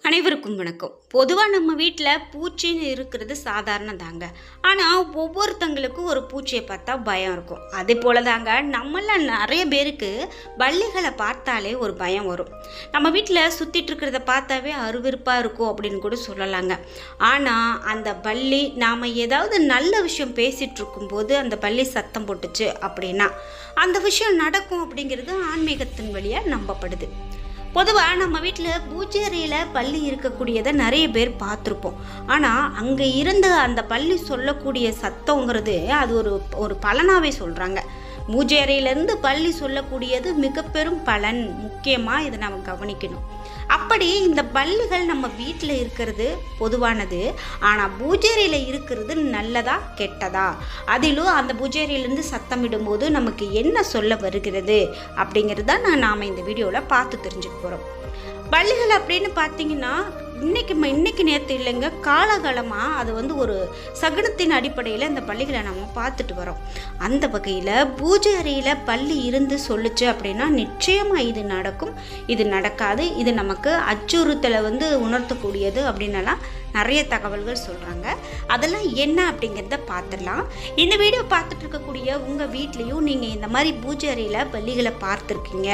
அனைவருக்கும் வணக்கம். பொதுவாக நம்ம வீட்டில் பூச்சின்னு இருக்கிறது சாதாரணம் தாங்க. ஆனால் ஒவ்வொருத்தங்களுக்கும் ஒரு பூச்சியை பார்த்தா பயம் இருக்கும். அதே போல தாங்க நம்மள நிறைய பேருக்கு பல்லிகளை பார்த்தாலே ஒரு பயம் வரும். நம்ம வீட்டில் சுற்றிட்டு இருக்கிறத பார்த்தாவே அருவருப்பாக இருக்கும் அப்படின்னு கூட சொல்லலாங்க. ஆனால் அந்த பல்லி நாம் ஏதாவது நல்ல விஷயம் பேசிகிட்டு இருக்கும்போது அந்த பல்லி சத்தம் போட்டுச்சு அப்படின்னா அந்த விஷயம் நடக்கும் அப்படிங்கிறது ஆன்மீகத்தின் வழியாக நம்பப்படுது. பொதுவாக நம்ம வீட்டில் பூஜை அறையில் பல்லி இருக்கக்கூடியதை நிறைய பேர் பார்த்துருப்போம். ஆனால் அங்கே இருந்த அந்த பல்லி சொல்லக்கூடிய சத்தங்கிறது அது ஒரு பலனாகவே சொல்கிறாங்க. பூஜை அறையிலேருந்து பல்லி சொல்லக்கூடியது மிக பெரும் பலன். முக்கியமாக இதை நம்ம கவனிக்கணும். அப்படி இந்த பல்லிகள் நம்ம வீட்டில் இருக்கிறது பொதுவானது. ஆனால் பூஜை அறையில் இருக்கிறது நல்லதா கெட்டதா, அதிலும் அந்த பூஜை அறையிலேருந்து சத்தமிடும்போது நமக்கு என்ன சொல்ல வருகிறது அப்படிங்கிறது தான் நாம் இந்த வீடியோவில் பார்த்து தெரிஞ்சுக்க போகிறோம். பல்லிகள் அப்படின்னு பார்த்தீங்கன்னா இன்னைக்கு நேற்று இல்லைங்க, காலகாலமாக அது ஒரு சகுனத்தின் அடிப்படையில் இந்த பள்ளிகளை நம்ம பார்த்துட்டு வரோம். அந்த வகையில் பூஜை அறையில் பள்ளி இருந்து சொல்லுச்சு அப்படின்னா நிச்சயமாக இது நடக்கும், இது நடக்காது, இது நமக்கு அச்சுறுத்தலை உணர்த்தக்கூடியது அப்படின்னலாம் நிறைய தகவல்கள் சொல்கிறாங்க. அதெல்லாம் என்ன அப்படிங்கிறத பார்த்துடலாம். இந்த வீடியோ பார்த்துட்டு இருக்கக்கூடிய உங்கள் வீட்லேயும் நீங்கள் இந்த மாதிரி பூஜை அறையில் பள்ளிகளை பார்த்துருக்கீங்க,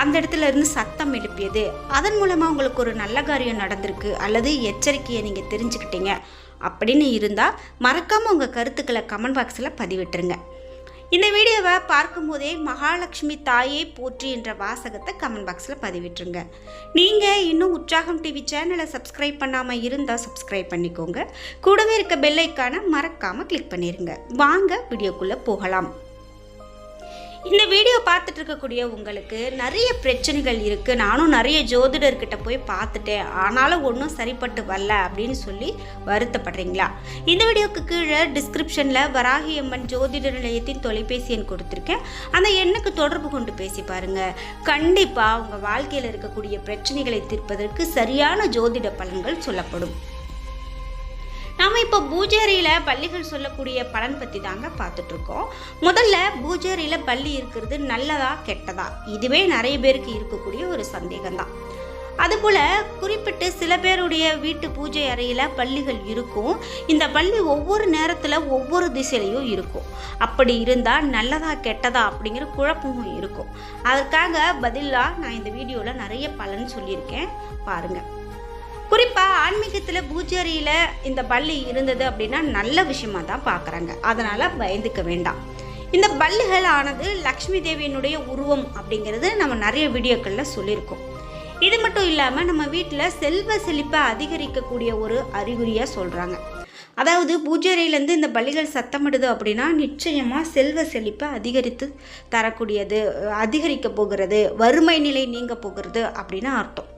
அந்த இடத்துல இருந்து சத்தம் எழுப்பியது, அதன் மூலமாக உங்களுக்கு ஒரு நல்ல காரியம் நடந்திருக்கு அல்லது எச்சரிக்கையை நீங்கள் தெரிஞ்சுக்கிட்டீங்க அப்படின்னு இருந்தால் மறக்காமல் உங்கள் கருத்துக்களை கமெண்ட் பாக்ஸில் பதிவிட்டுருங்க. இந்த வீடியோவை பார்க்கும்போதே மகாலட்சுமி தாயே போற்றி என்ற வாசகத்தை கமெண்ட் பாக்ஸில் பதிவிட்டுருங்க. நீங்கள் இன்னும் உற்சாகம் டிவி சேனலை சப்ஸ்கிரைப் பண்ணாமல் இருந்தால் சப்ஸ்கிரைப் பண்ணிக்கோங்க. கூடவே இருக்க பெல் ஐக்கானை மறக்காமல் கிளிக் பண்ணிடுங்க. வாங்க வீடியோக்குள்ளே போகலாம். இந்த வீடியோ பார்த்துட்டு இருக்கக்கூடிய உங்களுக்கு நிறைய பிரச்சனைகள் இருக்குது. நானும் நிறைய ஜோதிடர்கிட்ட போய் பார்த்துட்டேன், ஆனாலும் ஒன்றும் சரிப்பட்டு வரல அப்படின்னு சொல்லி வருத்தப்படுறீங்களா? இந்த வீடியோக்கு கீழே டிஸ்கிரிப்ஷனில் வராகி அம்மன் ஜோதிட நிலையத்தின் தொலைபேசி எண் கொடுத்துருக்கேன். அந்த எண்ணுக்கு தொடர்பு கொண்டு பேசி பாருங்கள். கண்டிப்பாக உங்கள் வாழ்க்கையில் இருக்கக்கூடிய பிரச்சனைகளை தீர்ப்பதற்கு சரியான ஜோதிட பலன்கள் சொல்லப்படும். நாம் இப்போ பூஜை அறையில் பல்லிகள் சொல்லக்கூடிய பலன் பற்றி தாங்க பார்த்துட்ருக்கோம். முதல்ல பூஜை அறையில் பல்லி இருக்கிறது நல்லதா கெட்டதா, இதுவே நிறைய பேருக்கு இருக்கக்கூடிய ஒரு சந்தேகம்தான். அதுபோல் குறிப்பிட்டு சில பேருடைய வீட்டு பூஜை அறையில் பல்லிகள் இருக்கும். இந்த பல்லி ஒவ்வொரு நேரத்தில் ஒவ்வொரு திசையிலையும் இருக்கும். அப்படி இருந்தால் நல்லதா கெட்டதா அப்படிங்கிற குழப்பமும் இருக்கும். அதற்காக பதிலாக நான் இந்த வீடியோவில் நிறைய பலன் சொல்லியிருக்கேன், பாருங்கள். குறிப்பாக ஆன்மீகத்தில் பூஜை அறையில் இந்த பல்லி இருந்தது அப்படின்னா நல்ல விஷயமா தான் பார்க்குறாங்க. அதனால் பயந்துக்க வேண்டாம். இந்த பல்லிகள் ஆனது லக்ஷ்மி தேவியினுடைய உருவம் அப்படிங்கிறது நம்ம நிறைய வீடியோக்களில் சொல்லியிருக்கோம். இது மட்டும் இல்லாமல் நம்ம வீட்டில் செல்வ செழிப்பை அதிகரிக்கக்கூடிய ஒரு அறிகுறியாக சொல்கிறாங்க. அதாவது பூஜை அறையிலேருந்து இந்த பல்லிகள் சத்தமிடுது அப்படின்னா நிச்சயமாக செல்வ செழிப்பை அதிகரித்து தரக்கூடியது, அதிகரிக்க போகிறது, வறுமை நிலை நீங்க போகிறது அப்படின்னு அர்த்தம்.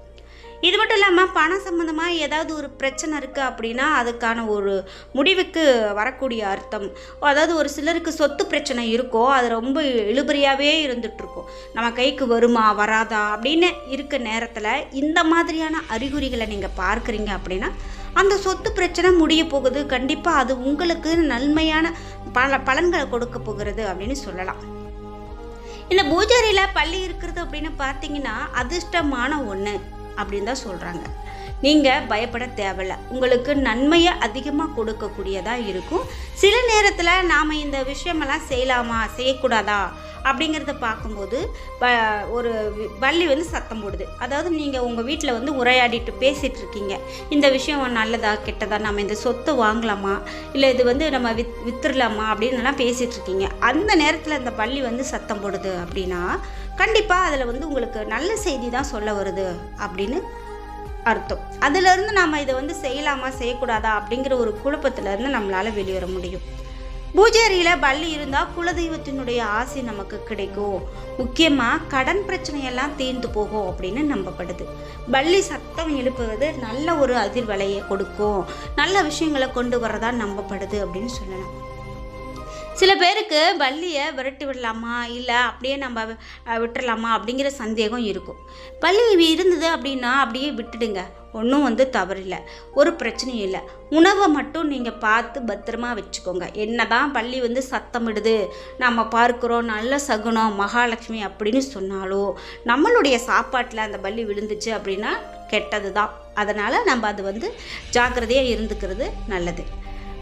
இது மட்டும் இல்லாமல் பணம் சம்மந்தமாக ஏதாவது ஒரு பிரச்சனை இருக்குது அப்படின்னா அதுக்கான ஒரு முடிவுக்கு வரக்கூடிய அர்த்தம். அதாவது ஒரு சிலருக்கு சொத்து பிரச்சனை இருக்கோ, அது ரொம்ப இழுபறியாகவே இருந்துகிட்ருக்கும். நம்ம கைக்கு வருமா வராதா அப்படின்னு இருக்க நேரத்தில் இந்த மாதிரியான அறிகுறிகளை நீங்கள் பார்க்குறீங்க அப்படின்னா அந்த சொத்து பிரச்சனை முடிய போகுது. கண்டிப்பாக அது உங்களுக்கு நன்மையான பலன்களை கொடுக்க போகிறது அப்படின்னு சொல்லலாம். இந்த பூஜை அறையில் பல்லி இருக்கிறது அப்படின்னு பார்த்தீங்கன்னா அதிர்ஷ்டமான ஒன்று அப்படின்னு தான் சொல்கிறாங்க. நீங்கள் பயப்பட தேவையில்லை, உங்களுக்கு நன்மையை அதிகமாக கொடுக்கக்கூடியதாக இருக்கும். சில நேரத்தில் நாம் இந்த விஷயமெல்லாம் செய்யலாமா செய்யக்கூடாதா அப்படிங்கிறத பார்க்கும்போது ஒரு பல்லி சத்தம் போடுது. அதாவது நீங்கள் உங்கள் வீட்டில் உரையாடிட்டு பேசிகிட்டு இருக்கீங்க, இந்த விஷயம் நல்லதா கெட்டதா, நம்ம இந்த சொத்தை வாங்கலாமா இல்லை இது நம்ம வித்துடலாமா அப்படின்னுலாம் பேசிகிட்டு இருக்கீங்க. அந்த நேரத்தில் இந்த பல்லி சத்தம் போடுது அப்படின்னா கண்டிப்பாக அதில் உங்களுக்கு நல்ல செய்தி தான் சொல்ல வருது அப்படின்னு அர்த்தம். அதிலிருந்து நாம் இதை செய்யலாமா செய்யக்கூடாதா அப்படிங்கிற ஒரு குழப்பத்திலேருந்து நம்மளால் வெளியேற முடியும். பூஜை அறையில் பல்லி இருந்தால் குலதெய்வத்தினுடைய ஆசை நமக்கு கிடைக்கும். முக்கியமாக கடன் பிரச்சனையெல்லாம் தீர்ந்து போகும் அப்படின்னு நம்பப்படுது. பல்லி சத்தம் எழுப்புவது நல்ல ஒரு அதிர்வலையை கொடுக்கும், நல்ல விஷயங்களை கொண்டு வரதா நம்பப்படுது அப்படின்னு சொல்லலாம். சில பேருக்கு பல்லியை விரட்டி விடலாமா இல்லை அப்படியே நம்ம விட்டுறலாமா அப்படிங்கிற சந்தேகம் இருக்கும். பல்லி இருந்தது அப்படின்னா அப்படியே விட்டுடுங்க, ஒன்றும் தவறில்லை, ஒரு பிரச்சனையும் இல்லை. உணவை மட்டும் நீங்கள் பார்த்து பத்திரமா வச்சுக்கோங்க. என்ன தான் பல்லி சத்தமிடுது, நம்ம பார்க்குறோம் நல்ல சகுனம் மகாலட்சுமி அப்படின்னு சொன்னாலும் நம்மளுடைய சாப்பாட்டில் அந்த பல்லி விழுந்துச்சு அப்படின்னா கெட்டது தான். அதனால் நம்ம அது ஜாக்கிரதையாக இருந்துக்கிறது நல்லது.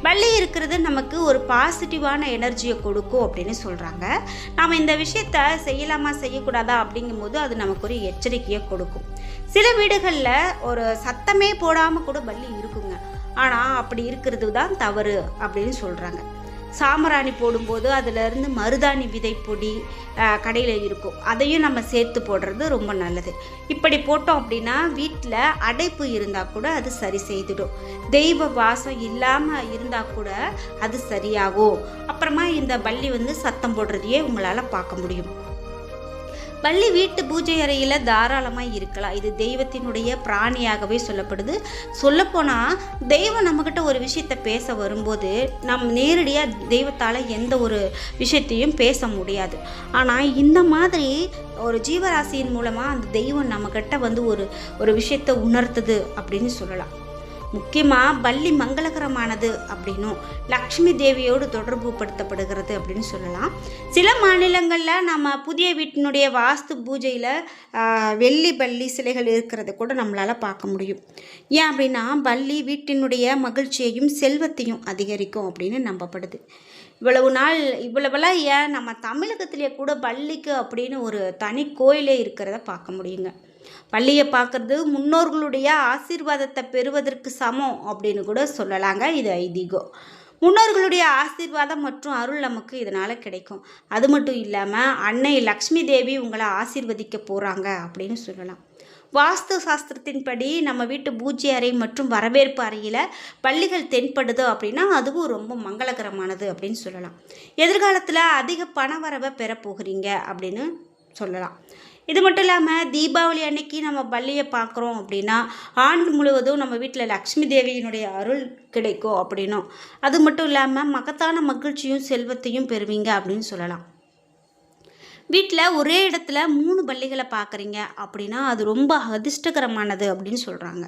பல்லி இருக்கிறது நமக்கு ஒரு பாசிட்டிவான எனர்ஜியை கொடுக்கும் அப்படின்னு சொல்கிறாங்க. நாம் இந்த விஷயத்த செய்யலாமா செய்யக்கூடாதா அப்படிங்கும்போது அது நமக்கு ஒரு எச்சரிக்கையை கொடுக்கும். சில வீடுகளில் ஒரு சத்தமே போடாமல் கூட பல்லி இருக்குங்க. ஆனால் அப்படி இருக்கிறது தான் தவறு அப்படின்னு சொல்கிறாங்க. சாம்பிராணி போடும்போது அதிலிருந்து மருதாணி விதை பொடி கடையில் இருக்கும், அதையும் நம்ம சேர்த்து போடுறது ரொம்ப நல்லது. இப்படி போட்டோம் அப்படின்னா வீட்டில் அடைப்பு இருந்தால் கூட அது சரி செய்துடும். தெய்வ வாசம் இல்லாமல் இருந்தால் கூட அது சரியாகும். அப்புறமா இந்த பல்லி சத்தம் போடுறதையே உங்களால் பார்க்க முடியும். பல்லி வீட்டு பூஜை அறையில் தாராளமாக இருக்கலாம். இது தெய்வத்தினுடைய பிராணியாகவே சொல்லப்படுது. சொல்லப்போனால் தெய்வம் நம்மக்கிட்ட ஒரு விஷயத்தை பேச வரும்போது நேரடியாக தெய்வத்தால் எந்த ஒரு விஷயத்தையும் பேச முடியாது. ஆனால் இந்த மாதிரி ஒரு ஜீவராசியின் மூலமாக அந்த தெய்வம் நம்மக்கிட்ட ஒரு விஷயத்தை உணர்த்துது அப்படின்னு சொல்லலாம். முக்கியமாக பல்லி மங்களகரமானது அப்படின்னும் லக்ஷ்மி தேவியோடு தொடர்பு படுத்தப்படுகிறது அப்படின்னு சொல்லலாம். சில மாநிலங்களில் நம்ம புதிய வீட்டினுடைய வாஸ்து பூஜையில் வெள்ளி பல்லி சிலைகள் இருக்கிறத கூட நம்மளால் பார்க்க முடியும். ஏன் அப்படின்னா பல்லி வீட்டினுடைய மகிழ்ச்சியையும் செல்வத்தையும் அதிகரிக்கும் அப்படின்னு நம்பப்படுது. இவ்வளவெல்லாம் ஏன் நம்ம தமிழகத்திலே கூட பல்லிக்கு அப்படின்னு ஒரு தனி கோயிலே இருக்கிறத பார்க்க முடியுங்க. பள்ளியை பார்க்குறது முன்னோர்களுடைய ஆசீர்வாதத்தை பெறுவதற்கு சமம் அப்படின்னு கூட சொல்லலாங்க. இது ஐதீகம். முன்னோர்களுடைய ஆசீர்வாதம் மற்றும் அருள் நமக்கு இதனால் கிடைக்கும். அது மட்டும் இல்லாமல் அன்னை லக்ஷ்மி தேவி உங்களை ஆசீர்வதிக்க போகிறாங்க அப்படின்னு சொல்லலாம். வாஸ்து சாஸ்திரத்தின்படி நம்ம வீட்டு பூஜை அறை மற்றும் வரவேற்பு அறையில் பல்லிகள் தென்படுது அப்படின்னா அதுவும் ரொம்ப மங்களகரமானது அப்படின்னு சொல்லலாம். எதிர்காலத்தில் அதிக பண வரவை பெற போகிறீங்க அப்படின்னு சொல்லலாம். இது மட்டும் இல்லாமல் தீபாவளி அன்னைக்கு நம்ம பல்லியை பார்க்குறோம் அப்படின்னா ஆண்டு முழுவதும் நம்ம வீட்டில் லக்ஷ்மி தேவியினுடைய அருள் கிடைக்கும் அப்படின்னும், அது மட்டும் இல்லாமல் மகத்தான மகிழ்ச்சியும் செல்வத்தையும் பெறுவீங்க அப்படின்னு சொல்லலாம். வீட்டில் ஒரே இடத்துல 3 பல்லிகளை பார்க்குறீங்க அப்படின்னா அது ரொம்ப அதிர்ஷ்டகரமானது அப்படின்னு சொல்கிறாங்க.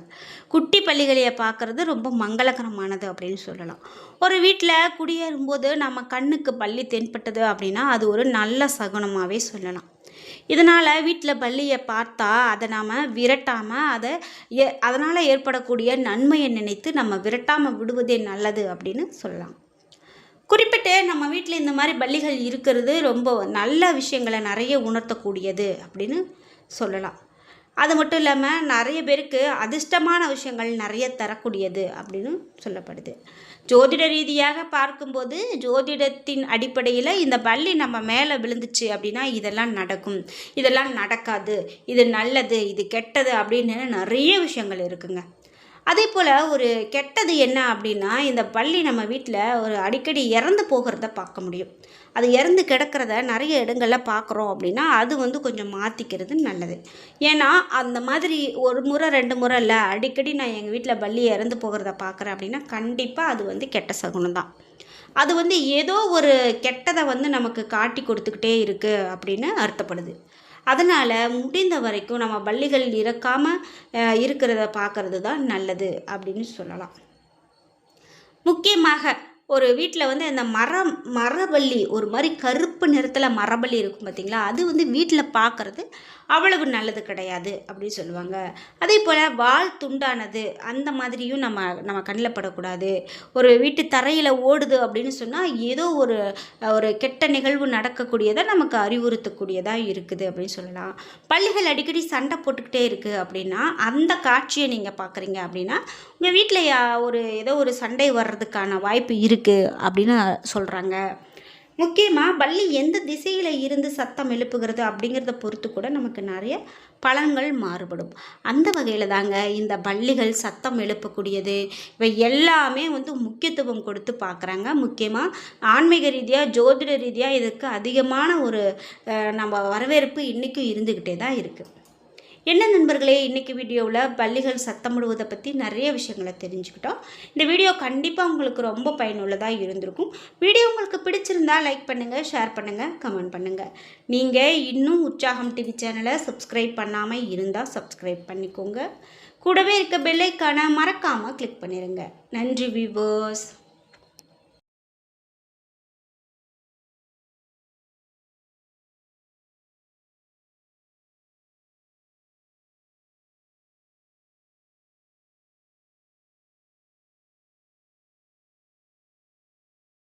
குட்டி பல்லிகளையை பார்க்குறது ரொம்ப மங்களகரமானது அப்படின்னு சொல்லலாம். ஒரு வீட்டில் குடியேறும்போது நம்ம கண்ணுக்கு பல்லி தென்பட்டது அப்படின்னா அது ஒரு நல்ல சகுனமாகவே சொல்லலாம். இதனால் வீட்டில் பல்லியை பார்த்தா அதை நாம் விரட்டாமல் அதனால் ஏற்படக்கூடிய நன்மையை நினைத்து நம்ம விரட்டாமல் விடுவதே நல்லது அப்படின்னு சொல்லலாம். குறிப்பிட்டு நம்ம வீட்டில் இந்த மாதிரி பல்லிகள் இருக்கிறது ரொம்ப நல்ல விஷயங்களை நிறைய உணர்த்தக்கூடியது அப்படின்னு சொல்லலாம். அது மட்டும் இல்லாமல் நிறைய பேருக்கு அதிர்ஷ்டமான விஷயங்கள் நிறைய தரக்கூடியது அப்படின்னு சொல்லப்படுது. ஜோதிட ரீதியாக பார்க்கும்போது ஜோதிடத்தின் அடிப்படையில் இந்த பல்லி நம்ம மேலே விழுந்துச்சு அப்படின்னா இதெல்லாம் நடக்கும், இதெல்லாம் நடக்காது, இது நல்லது, இது கெட்டது அப்படின்னு நிறைய விஷயங்கள் இருக்குங்க. அதே போல் ஒரு கெட்டது என்ன அப்படின்னா இந்த பல்லி நம்ம வீட்டில் ஒரு அடிக்கடி இறந்து போகிறத பார்க்க முடியும். அது இறந்து கிடக்கிறத நிறைய இடங்களில் பார்க்குறோம் அப்படின்னா அது கொஞ்சம் மாற்றிக்கிறது நல்லது. ஏன்னா அந்த மாதிரி ஒரு முறை 2 முறை இல்லை, அடிக்கடி நான் எங்கள் வீட்டில் பல்லி இறந்து போகிறத பார்க்குறேன் அப்படின்னா கண்டிப்பாக அது கெட்ட சகுனம் தான். அது ஏதோ ஒரு கெட்டதை நமக்கு காட்டி கொடுத்துக்கிட்டே இருக்குது அப்படின்னு அர்த்தப்படுது. அதனால் முடிந்த வரைக்கும் நம்ம பல்லிகள் இறக்காமல் இருக்கிறத பார்க்குறது தான் நல்லது அப்படின்னு சொல்லலாம். முக்கியமாக ஒரு வீட்டில் இந்த மரபல்லி ஒரு மாதிரி கருப்பு நிறத்தில் மரபல்லி இருக்கும் பார்த்திங்களா, அது வீட்டில் பார்க்குறது அவ்வளவு நல்லது கிடையாது அப்படின்னு சொல்லுவாங்க. அதே போல் வால் துண்டானது அந்த மாதிரியும் நம்ம கண்ணில் படக்கூடாது. ஒரு வீட்டு தரையில் ஓடுது அப்படின்னு சொன்னால் ஏதோ ஒரு கெட்ட நிகழ்வு நடக்கக்கூடியதை நமக்கு அறிவுறுத்தக்கூடியதாக இருக்குது அப்படின்னு சொல்லலாம். பல்லிகள் அடிக்கடி சண்டை போட்டுக்கிட்டே இருக்குது அப்படின்னா அந்த காட்சியை நீங்கள் பார்க்குறீங்க அப்படின்னா உங்கள் வீட்டில் ஏதோ ஒரு சண்டை வர்றதுக்கான வாய்ப்பு இருக்குது அப்படின்னு சொல்கிறாங்க. முக்கியமாக பல்லி எந்த திசையில் இருந்து சத்தம் எழுப்புகிறது அப்படிங்கிறத பொறுத்து கூட நமக்கு நிறைய பலன்கள் மாறுபடும். அந்த வகையில் தாங்க இந்த பல்லிகள் சத்தம் எழுப்பக்கூடியது இவை எல்லாமே முக்கியத்துவம் கொடுத்து பார்க்குறாங்க. முக்கியமாக ஆன்மீக ரீதியாக ஜோதிட ரீதியாக இதுக்கு அதிகமான ஒரு நம்ம வரவேற்பு இன்றைக்கும் இருந்துக்கிட்டே தான் இருக்குது. என்ன நண்பர்களே, இன்றைக்கி வீடியோவில் பல்லிகள் சத்தமிடுவதை பற்றி நிறைய விஷயங்களை தெரிஞ்சுக்கிட்டோம். இந்த வீடியோ கண்டிப்பாக உங்களுக்கு ரொம்ப பயனுள்ளதாக இருந்திருக்கும். வீடியோ உங்களுக்கு பிடிச்சிருந்தா லைக் பண்ணுங்கள், ஷேர் பண்ணுங்கள், கமெண்ட் பண்ணுங்கள். நீங்கள் இன்னும் உற்சாகம் டிவி சேனலை சப்ஸ்கிரைப் பண்ணாமல் இருந்தால் சப்ஸ்கிரைப் பண்ணிக்கோங்க. கூடவே இருக்க பெல் ஐக்கானை மறக்காமல் கிளிக் பண்ணிடுங்க. நன்றி வியூவர்ஸ்.